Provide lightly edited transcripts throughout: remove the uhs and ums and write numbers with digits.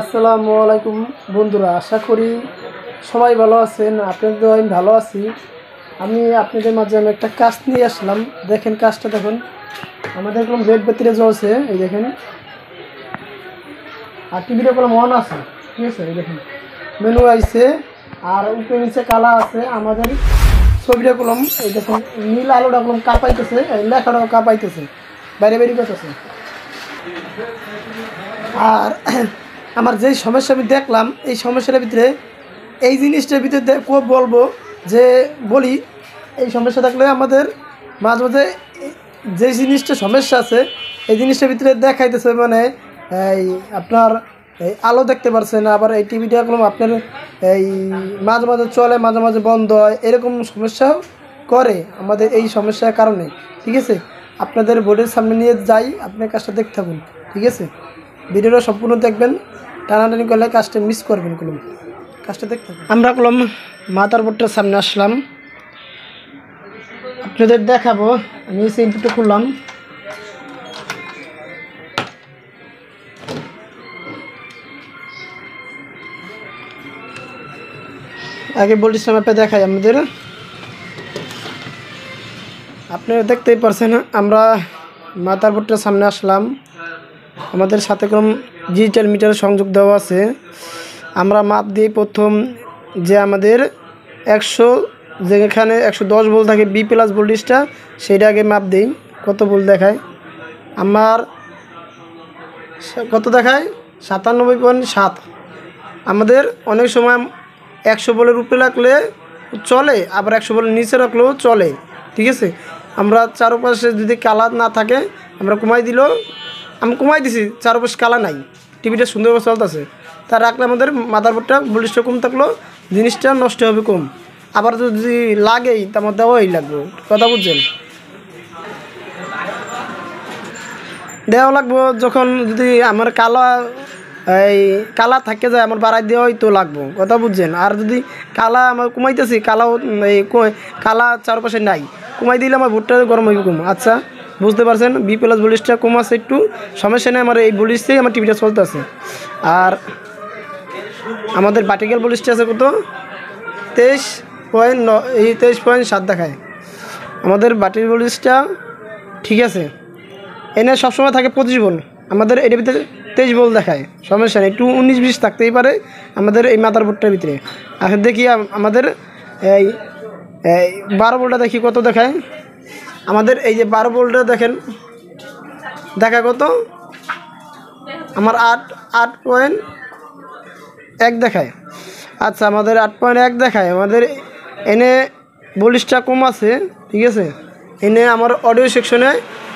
আসসালামু আলাইকুম বন্ধুরা, আশা করি সবাই ভালো আছেন। আপনাদের আমি ভালো আছি। আমি আপনাদের মাঝে একটা কাজ নিয়ে আসলাম। দেখেন কাজটা দেখুন, আমাদের কোনো রেড বাতিরে জ্বলছে, এই দেখেন। আর টিভিটা কোনো মন আছে, ঠিক আছে। এই দেখেন মেনু আইছে, আর উপরে নিচে কালা আছে। আমাদের ছবিটা কলম এই দেখুন, নীল আলোটা কলম কাঁপাইতেছে, এই লেখাটাও কাঁপাইতেছে, বাইরে বেরিয়ে করতেছে। আর আমার যেই সমস্যা আমি দেখলাম, এই সমস্যাটার ভিতরে এই জিনিসটার ভিতরে খুব বলবো যে বলি, এই সমস্যা থাকলে আমাদের মাঝে মাঝে যে জিনিসটা সমস্যা আছে এই জিনিসটার ভিতরে দেখাইতেছে, মানে এই আপনার এই আলো দেখতে পারছেন, আবার এই টিভিটা কোনো আপনার এই মাঝে মাঝে চলে, মাঝে মাঝে বন্ধ হয়, এরকম সমস্যাও করে আমাদের এই সমস্যার কারণে। ঠিক আছে, আপনাদের বোর্ডের সামনে নিয়ে যাই, আপনার কাজটা দেখতে থাকুন। ঠিক আছে, ভিডিওটা সম্পূর্ণ দেখবেন, টানাটানি করলে কাজটা মিস করবেন। কলম কাজটা দেখতে আমরা কলম মাথার বোর্ডটার সামনে আসলাম, আপনাদের দেখাবো। আমি এই ইনপুটটা খুললাম, আগে ভোল্টেজ মাপে দেখাই আমাদের। আপনারা দেখতেই পারছেন, আমরা মাথার বোর্ডটার সামনে আসলাম। আমাদের সাথে কোনো ডিজিটাল মিটার সংযোগ দেওয়া আছে। আমরা মাপ দিই প্রথম যে আমাদের 100, যেখানে 110 ভোল্ট থাকে বি প্লাস ভোল্টেজটা, সেইটা আগে মাপ দিই কত ভোল্ট দেখায়। আমার কত দেখায় 97.7। আমাদের অনেক সময় 100 ভোল্টের উপরে রাখলে চলে, আবার 100 ভোল্টের নিচে রাখলেও চলে। ঠিক আছে, আমরা চারপাশে যদি কালার না থাকে আমরা কমাই দিলেও, আমি কমাই দিছি, চারপাশে কালা নাই, টিভিটা সুন্দরভাবে চলতেছে। তা রাখলে আমাদের মাদারবোর্ডটা ভোল্টেজটা কম থাকলেও জিনিসটা নষ্ট হবে কম। আবার যদি লাগেই তার মধ্যে দেওয়াই লাগবে, কথা বুঝছেন। দেওয়া লাগবো যখন যদি আমার এই কালা থাকে যায়, আমার বাড়াই দেওয়াই তো লাগবো, কথা বুঝছেন। আর যদি কালা আমার কমাইতেছি, কালাও এই কালা চারপাশে নাই, কমাই দিলে আমার ভোটটা গরম হইবে কম। আচ্ছা, বুঝতে পারছেন, বি প্লাস ভোল্টেজটা কম আছে, একটু সমস্যা নেই, আমার এই ভোল্টেজটাই আমার টিভিটা চলতে আছে। আর আমাদের ভার্টিক্যাল ভোল্টেজটা আছে কত 23.9, এই 23.7 দেখায় আমাদের ভার্টিক্যাল ভোল্টেজটা। ঠিক আছে, এনে সবসময় থাকে 25 ভোল্ট, আমাদের এটার ভিতরে 23 ভোল্ট দেখায়, সমস্যা নেই, একটু 19-20 থাকতেই পারে আমাদের এই মাথার বোর্ডটার ভিতরে। এখন দেখি আমাদের এই 12 ভোল্টটা দেখি কত দেখায়। আমাদের এই যে 12 ভোল্টটা দেখেন দেখা কত, আমার 8.1 দেখায়। আচ্ছা, আমাদের 8.1 দেখায়, আমাদের এনে ভোল্টেজটা কম আছে। ঠিক আছে, এনে আমার অডিও সেকশনে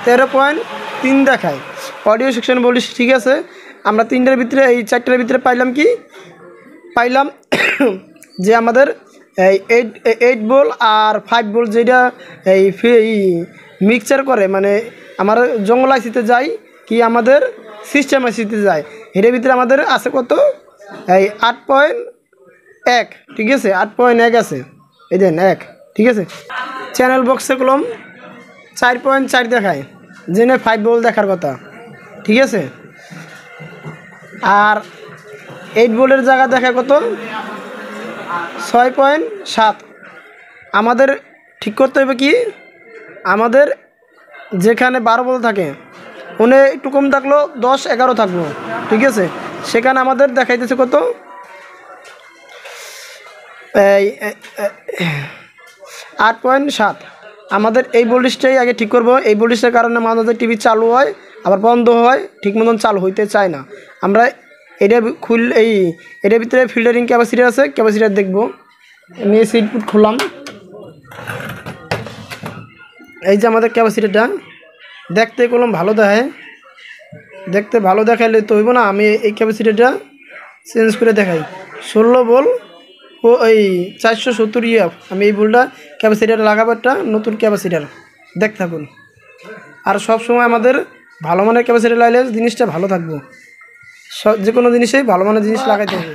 13.3 দেখায়, অডিও সেকশন ভোল্টেজ। ঠিক আছে, আমরা 3টার ভিতরে এই 4টার ভিতরে পাইলাম যে আমাদের এই 8 ভোল্ট আর 5 ভোল্ট যেটা এই মিক্সচার করে, মানে আমার জঙ্গল আইসিতে যায় কি আমাদের সিস্টেম আইসিতে যায়, এটার ভিতরে আমাদের আছে কত এই 8.1। ঠিক আছে, 8.1 আছে, এই দেন 1। ঠিক আছে, চ্যানেল বক্সে কলম 4.4 দেখায়, জেনে 5 ভোল্ট দেখার কথা। ঠিক আছে, আর 8 ভোল্টের জায়গা দেখা কত 6.7। আমাদের ঠিক করতে হবে কি, আমাদের যেখানে 12 ভোল্ট থাকে ওনে একটু কম থাকলো 10-11 থাকবো। ঠিক আছে, সেখানে আমাদের দেখাইতেছে কত এই 8.7। আমাদের এই ভোল্টেজটাই আগে ঠিক করব। এই ভোল্টেজটার কারণে আমাদের টিভি চালু হয় আবার বন্ধ হয়, ঠিক মতন চালু হইতে চায় না। আমরা এটা এটার ভিতরে ফিল্টারিং ক্যাপাসিটি আছে, ক্যাপাসিটার দেখবো। নিয়ে ইনপুট খুললাম, এই যে আমাদের ক্যাপাসিটিটা দেখতে কলম ভালো দেখায়, দেখতে ভালো দেখাইলে তো হইব না, আমি এই ক্যাপাসিটিটা চেঞ্জ করে দেখাই। 16 ভোল্ট ও এই 470 ইএফ। আমি এই ভোল্টটা ক্যাপাসিটার লাগাবো, একটা নতুন ক্যাপাসিটার, দেখ থাকুন। আর সব সময় আমাদের ভালো মানের ক্যাপাসিটার লাগাইলে জিনিসটা ভালো থাকবো, যে কোনো জিনিসেই ভালো মানের জিনিস লাগাইতে হবে।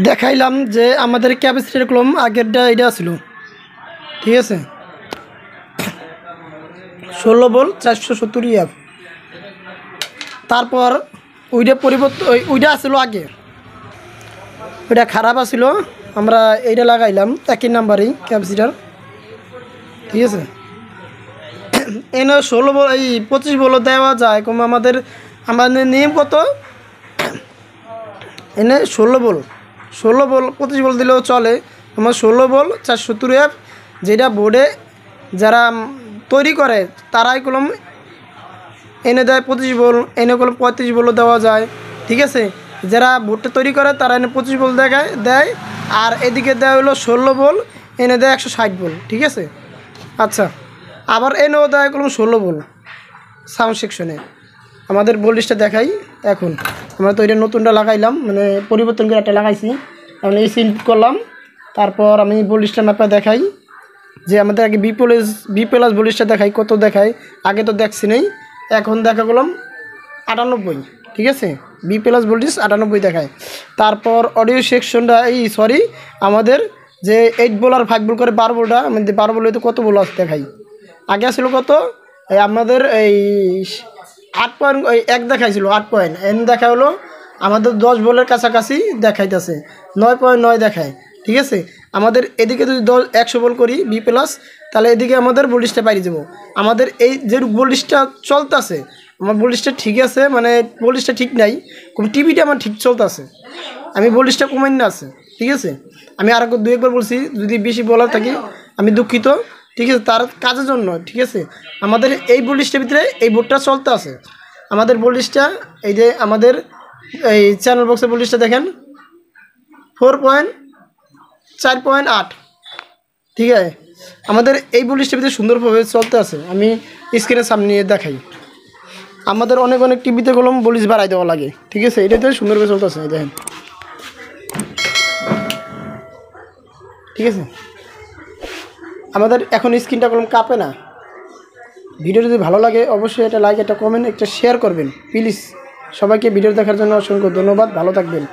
দেখাইলাম যে আমাদের ক্যাপাসিটার কলম আগেরটা এটা ছিল। ঠিক আছে, 16 ভোল্ট 470 ইএফ। তারপর ওইটা পরিবর্তন ওইটা আসলো আগে, ওইটা খারাপ আসলো, আমরা এইটা লাগাইলাম একই নাম্বারই ক্যাপাসিটার, ঠিক আছে। এনে 16 বল এই 25 বলও দেওয়া যায়, কম আমাদের নিয়ম কত, এনে 16 বল 25 বল দিলেও চলে, তোমার 16 বল 470F, যেটা বোর্ডে যারা তৈরি করে তারাই কলম এনে দেয় 25 বল, এনে কলম 35 বলও দেওয়া যায়, ঠিক আছে। যারা বোর্ডটা তৈরি করে তারা এনে 25 বল দেয়, আর এদিকে দেওয়া হলো 16 বল, এনে দেয় 160 বল, ঠিক আছে। আচ্ছা, আবার এনেও দেয় কলম 16 বল সাউন্ড সেকশনে। আমাদের ভোল্টেজটা দেখাই, এখন আমরা তো এটা নতুনটা লাগাইলাম, মানে পরিবর্তন করে একটা লাগাইছি, আমি এই সিল করলাম, তারপর আমি ভোল্টেজটা ম্যাপে দেখাই যে আমাদের আগে বি প্লাস ভোল্টেজটা দেখাই কত দেখায়, আগে তো দেখছি নেই, এখন দেখা করলাম 98, ঠিক আছে। বি প্লাস ভোল্টেজ 98 দেখায়। তারপর অডিও সেকশনটা আমাদের যে 8 বল আর 5 বল করে 12 বলটা, আমাদের 12 বল হয়তো কত বল আছে দেখাই, আগে আসলে কত আমাদের এই 8.1 দেখাইছিল, 8 পয়েন্ট, এন দেখা হলো আমাদের 10 বলের কাছাকাছি দেখাইতেছে, 9.9 দেখায়, ঠিক আছে। আমাদের এদিকে যদি 100 বল করি বি প্লাস, তাহলে এদিকে আমাদের ভোল্টেজটা পাইয়ে যাবো। আমাদের এই যে ভোল্টেজটা চলতেছে, আমার ভোল্টেজটা ঠিক আছে, মানে ভোল্টেজটা ঠিক নাই, টিভিটা আমার ঠিক চলতেছে, আমি ভোল্টেজটা কমাই না আছে, ঠিক আছে। আমি আর 2-1 বার বলছি, যদি বেশি বলার থাকি আমি দুঃখিত, ঠিক আছে, তার কাজের জন্য, ঠিক আছে। আমাদের এই ভোল্টেজটার ভিতরে এই বোর্ডটা চলতে আছে, আমাদের ভোল্টেজটা এই যে আমাদের এই চ্যানেল বক্সের ভোল্টেজটা দেখেন 4.8, ঠিক আছে। আমাদের এই ভোল্টেজটার ভিতরে সুন্দরভাবে চলতে আছে, আমি স্ক্রিনের সামনে নিয়ে দেখাই। আমাদের অনেক টিভিতে কলম ভোল্টেজ বাড়াই দেওয়া লাগে, ঠিক আছে, এটাতে সুন্দরভাবে চলতে আছে, দেখেন, ঠিক আছে। আমাদের এখন স্ক্রিনটা কলম কাঁপে না। ভিডিও যদি ভালো লাগে অবশ্যই এটা লাইক, একটা কমেন্ট, একটা শেয়ার করবেন প্লিজ। সবাইকে ভিডিও দেখার জন্য অসংখ্য ধন্যবাদ, ভালো থাকবেন।